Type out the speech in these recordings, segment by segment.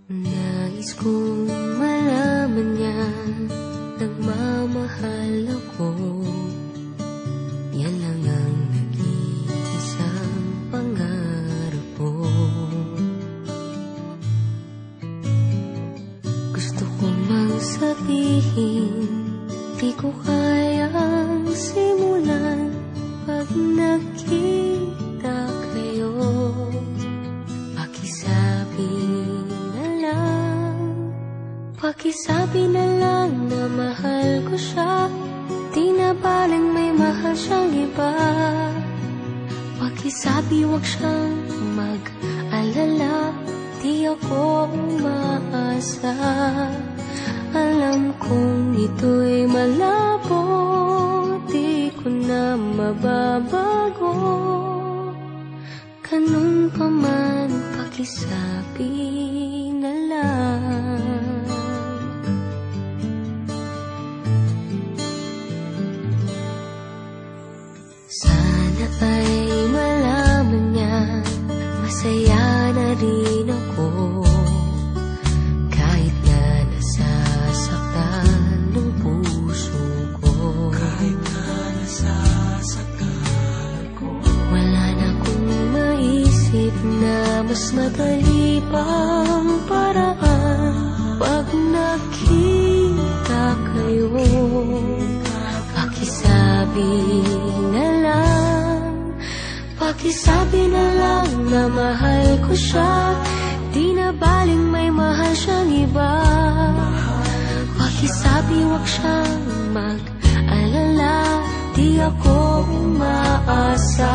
Nais kong malaman niya nagmamahal ako. Yan lang ang nag-iisang pangarap ko. Gusto ko mang sabihin, di ko kayang simulan pag nakita kayo. Pakisabi na lang na mahal ko siya, di na baling may mahal siyang iba. Pakisabi wag siyang mag-alala, di ako umaasa. Alam kong ito'y malabo, di ko na mababago. Ganun pa man, pakisabi na lang. Sana ay malaman niya, masaya na rin ako. Kahit na nasasaktan ng puso ko. Kahit na nasasaktan ako. Wala na akong maisip na mas madali pang paraan. Pag nakita kayo, pakisabi na lang, pakisabi na lang na mahal ko siya, di na baling may mahal siyang iba. Pakisabi wag siyang mag-alala, di ako umaasa.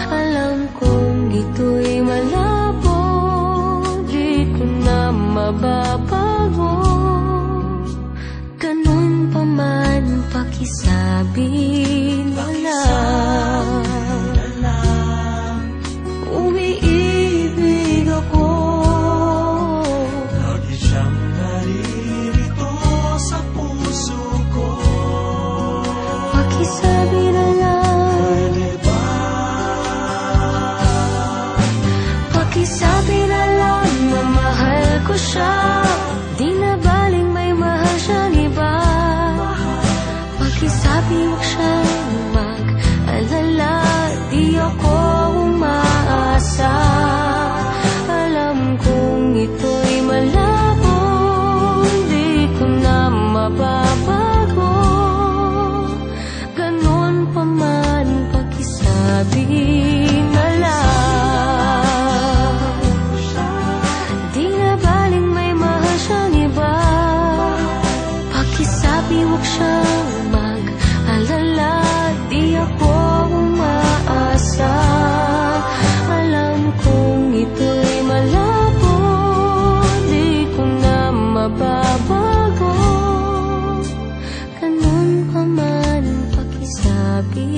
Alam kong ito'y malabo, di ko na mababago. Ganun pa man, pakisabi na lang. Umiibig ako, lagi siyang naririto sa puso ko. Pakisabi na lang. Pwede ba? Pakisabi na lang na mahal ko siya, di na baling may mahal siyang iba. Pakisabi wag siyang mag-alala, di ako umaasa. Alam kong ito'y malabo, di ko na mababago. Ganun pa man, pakisabi na lang. Di na baling may mahal siyang iba. Pakisabi wag siyang mag-alala, di ako umaasa. Alam kong ito'y malabo, di ko na mababago. Ganun pa man, pakisabi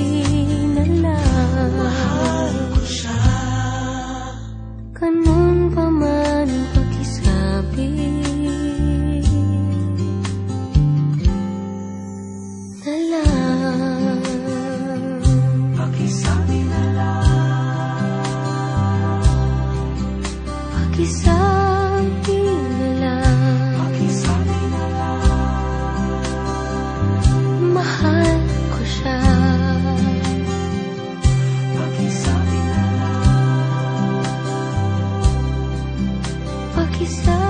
na lang. Mahal ko siya. Ganun pa man, pakisabi na lang. Pakisabi na lang. Pakisabi na lang. Pakisabi na lang. Mahal ko siya. Pakisabi na lang. Pakisabi